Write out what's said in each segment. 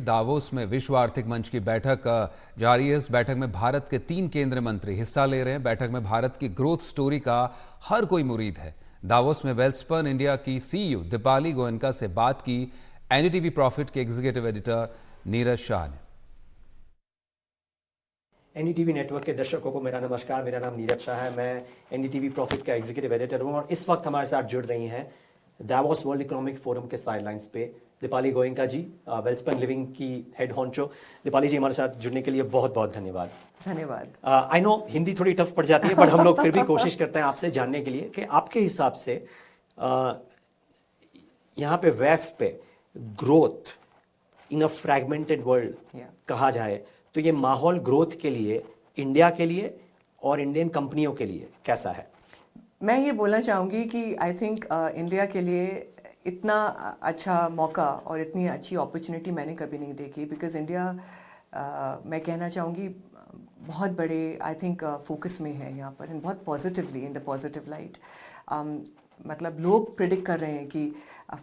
Davos में विश्व आर्थिक मंच की बैठक जारी है। इस बैठक में भारत के 3 केंद्रीय मंत्री हिस्सा ले रहे हैं। बैठक में भारत की ग्रोथ स्टोरी का हर कोई मुरीद है। दावोस में वेल्सपन इंडिया की सीईओ दीपाली गोयनका से बात की एनडीटीवी प्रॉफिट के एग्जीक्यूटिव एडिटर नीरज शाह ने। एनडीटीवी नेटवर्क के दर्शकों को मेरा नमस्कार। मेरा नाम नीरज शाह है। मैं एनडीटीवी प्रॉफिट का एग्जीक्यूटिव एडिटर हूं और इस वक्त हमारे साथ जुड़ रही हैं दावोस वर्ल्ड इकोनॉमिक फोरम के साइडलाइंस पे दीपाली गोयनका जी, वेल्सपन लिविंग की हेड हॉन्चो। दीपाली जी, हमारे साथ जुड़ने के लिए बहुत बहुत धन्यवाद। धन्यवाद। आई नो हिंदी थोड़ी टफ पड़ जाती है, बट हम लोग फिर भी कोशिश करते हैं आपसे जानने के लिए कि आपके हिसाब से यहाँ पे वेफ पे growth in a fragmented world कहा जाए तो ये माहौल ग्रोथ के लिए, इंडिया के लिए और इंडियन कंपनियों के लिए कैसा है? मैं ये बोलना चाहूँगी कि आई थिंक इंडिया के लिए इतना अच्छा मौका और इतनी अच्छी अपॉर्चुनिटी मैंने कभी नहीं देखी। बिकॉज इंडिया मैं कहना चाहूँगी बहुत बड़े आई थिंक फोकस में है यहाँ पर, बहुत positively, in the positive light. मतलब लोग प्रिडिक्ट कर रहे हैं कि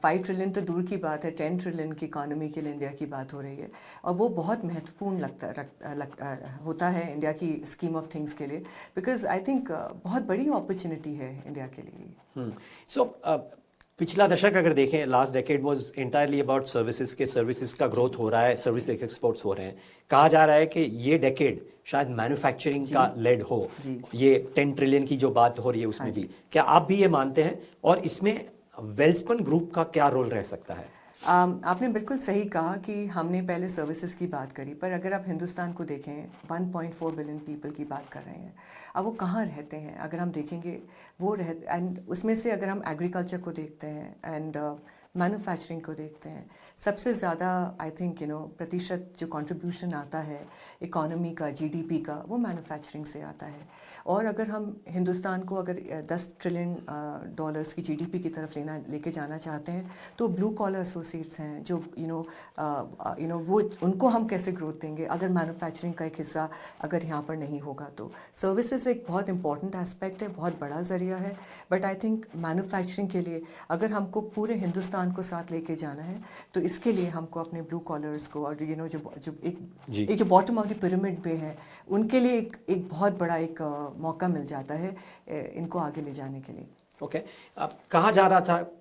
5 ट्रिलियन तो दूर की बात है, 10 ट्रिलियन की इकॉनमी के लिए इंडिया की बात हो रही है। और वो बहुत महत्वपूर्ण होता है इंडिया की स्कीम ऑफ थिंग्स के लिए। बिकॉज आई थिंक बहुत बड़ी अपॉर्चुनिटी है इंडिया के लिए। सो पिछला दशक अगर देखें, last decade was entirely about services के सर्विसेज का ग्रोथ हो रहा है, सर्विस एक्सपोर्ट्स हो रहे हैं। कहा जा रहा है कि ये डेकेड शायद मैन्युफैक्चरिंग का लेड हो। ये 10 ट्रिलियन की जो बात हो रही है उसमें भी क्या आप भी ये मानते हैं? और इसमें वेल्सपन ग्रुप का क्या रोल रह सकता है? आपने बिल्कुल सही कहा कि हमने पहले सर्विसेज की बात करी, पर अगर आप हिंदुस्तान को देखें 1.4 बिलियन पीपल की बात कर रहे हैं। अब वो कहाँ रहते हैं अगर हम देखेंगे, वो एंड उसमें से अगर हम एग्रीकल्चर को देखते हैं एंड मैन्युफैक्चरिंग को देखते हैं, सबसे ज़्यादा आई थिंक प्रतिशत जो कंट्रीब्यूशन आता है इकोनॉमी का, जीडीपी का, वो मैन्युफैक्चरिंग से आता है। और अगर हम हिंदुस्तान को अगर 10 ट्रिलियन डॉलर्स की जीडीपी की तरफ लेके जाना चाहते हैं तो ब्लू कॉलर एसोसिएट्स हैं जो वो उनको हम कैसे ग्रोथ देंगे अगर मैन्युफैक्चरिंग का एक हिस्सा अगर यहाँ पर नहीं होगा तो। सर्विसेज एक बहुत इंपॉर्टेंट एस्पेक्ट है, बहुत बड़ा ज़रिया है, बट आई थिंक मैन्युफैक्चरिंग के लिए अगर हमको पूरे हिंदुस्तान को साथ लेके जाना है तो इसके लिए हमको अपने ब्लू कॉलर्स को और जो एक जो बॉटम ऑफ द पिरामिड पे है उनके लिए एक बहुत बड़ा एक मौका मिल जाता है इनको आगे ले जाने के लिए। ओके, अब कहा जा रहा था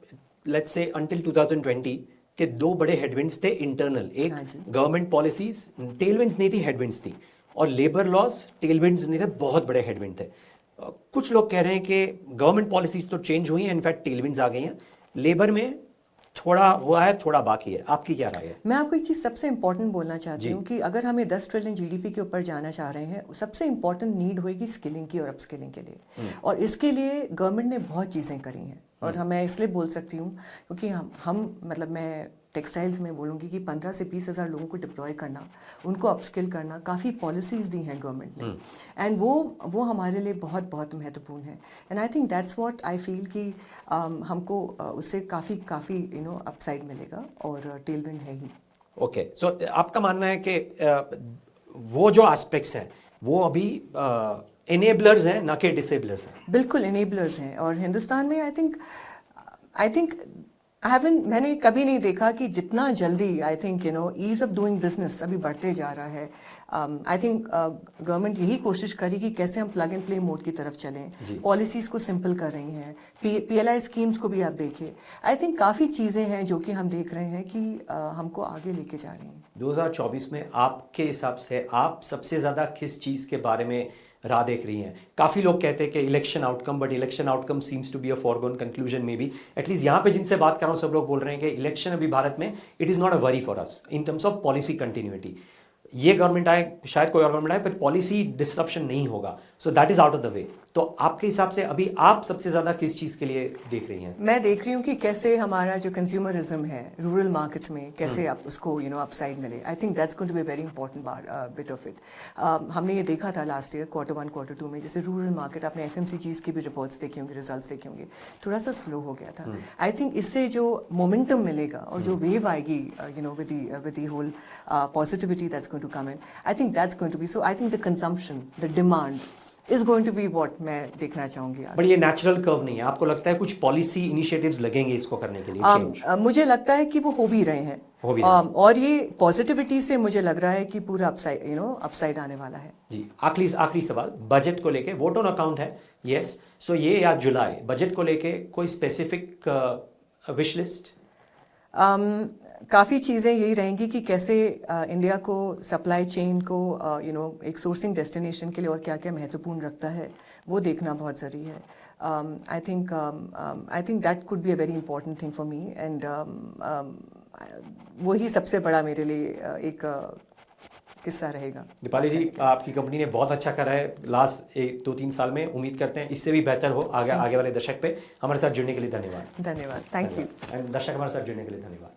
लेट्स से अंटिल 2020 के 2 बड़े हेडविंड्स थे इंटरनल। एक गवर्नमेंट पॉलिसीज टेलविंड्स नहीं थी, हेडविंड्स थी, और लेबर लॉस टेलविंड्स नहीं थे, बहुत बड़े हेडविंड थे। कुछ लोग कह रहे हैं कि गवर्नमेंट पॉलिसीज तो चेंज हुई हैं, इनफैक्ट टेलविंड्स आ गई हैं, लेबर में थोड़ा हुआ है, थोड़ा बाकी है। आपकी क्या राय है? मैं आपको एक चीज़ सबसे इंपॉर्टेंट बोलना चाहती हूँ कि अगर हमें 10 ट्रिलियन जीडीपी के ऊपर जाना चाह रहे हैं, सबसे इंपॉर्टेंट नीड होगी स्किलिंग की और अपस्किलिंग के लिए। और इसके लिए गवर्नमेंट ने बहुत चीज़ें करी हैं और मैं इसलिए बोल सकती हूँ क्योंकि हम मतलब मैं टेक्सटाइल्स में बोलूँगी कि 15 से 20 हज़ार लोगों को डिप्लॉय करना, उनको अपस्किल करना, काफ़ी पॉलिसीज़ दी हैं गवर्नमेंट ने, एंड वो हमारे लिए बहुत बहुत महत्वपूर्ण है। And I think that's what I feel कि हमको उससे काफ़ी अपसाइड मिलेगा और टेलविंड है ही। ओके, सो आपका मानना है कि वो जो एस्पेक्ट्स हैं वो अभी एनेबलर्स हैं ना कि डिसेबलर्स हैं? बिल्कुल एनेबलर्स हैं। और हिंदुस्तान में आई थिंक मैंने कभी नहीं देखा कि जितना जल्दी I think ease of doing business अभी बढ़ते जा रहा है। आई थिंक गवर्नमेंट यही कोशिश करी कि कैसे हम प्लग एंड प्ले मोड की तरफ चलें। पॉलिसीज़ को सिंपल कर रही हैं, पीएलआई स्कीम्स को भी आप देखिए। आई थिंक काफ़ी चीज़ें हैं जो कि हम देख रहे हैं कि हमको आगे लेके जा रही हैं। 2024 में आपके हिसाब से आप सबसे ज़्यादा किस चीज़ के बारे में राह देख रही हैं? काफ़ी लोग कहते हैं कि election outcome, but election outcome seems to be a foregone conclusion में भी। एटलीस्ट यहाँ पे जिनसे बात कर रहा हूँ सब लोग बोल रहे हैं कि इलेक्शन अभी भारत में it is not a worry for us in terms of policy continuity. ये गवर्नमेंट आए, शायद कोई और गवर्नमेंट आए, पर पॉलिसी डिस्ट्रप्शन नहीं होगा, so that is out of the way. तो आपके हिसाब से अभी आप सबसे ज्यादा किस चीज के लिए देख रही हैं? मैं देख रही हूँ कि कैसे हमारा जो कंज्यूमरिज्म है रूरल मार्केट में कैसे आप उसको अपसाइड मिले। I think that's going to be very important bit of it. हमने ये देखा था लास्ट ईयर Q1 Q2 में, जैसे रूरल मार्केट, आपने FMCGs की भी रिपोर्ट्स देखी होंगी, रिजल्ट्स देखे होंगे, थोड़ा सा स्लो हो गया था। आई थिंक इससे जो मोमेंटम मिलेगा और जो वेव आएगी with the whole positivity that's going to come in, I think that's going to be so. I think the consumption, the demand, is going to be what मैं देखना चाहूँगी आगे। बट ये नेचुरल कर्व नहीं है, आपको लगता है कुछ पॉलिसी इनिशिएटिव्स लगेंगे इसको करने के लिए चेंज? मुझे लगता है कि वो हो भी रहे हैं। हो भी रहे हैं। और ये पॉजिटिविटी से मुझे लग रहा है कि पूरा अपसाइड आने वाला है। जी, आखिरी सवाल बजट को लेके, वोट ऑन अकाउंट है, यस, सो ये या जुलाई बजट को लेके कोई स्पेसिफिक विश लिस्ट? काफ़ी चीज़ें यही रहेंगी कि कैसे इंडिया को सप्लाई चेन को एक सोर्सिंग डेस्टिनेशन के लिए और क्या क्या महत्वपूर्ण रखता है, वो देखना बहुत ज़रूरी है। I think that could be a very important thing for me, and वही सबसे बड़ा मेरे लिए एक किस्सा रहेगा। दीपाली जी, आपकी कंपनी ने बहुत अच्छा करा है लास्ट 2-3 साल में, उम्मीद करते हैं इससे भी बेहतर हो आगे वाले दशक पे। हमारे साथ जुड़ने के लिए धन्यवाद। धन्यवाद, थैंक यू। एंड दर्शक हमारे साथ जुड़ने के लिए धन्यवाद।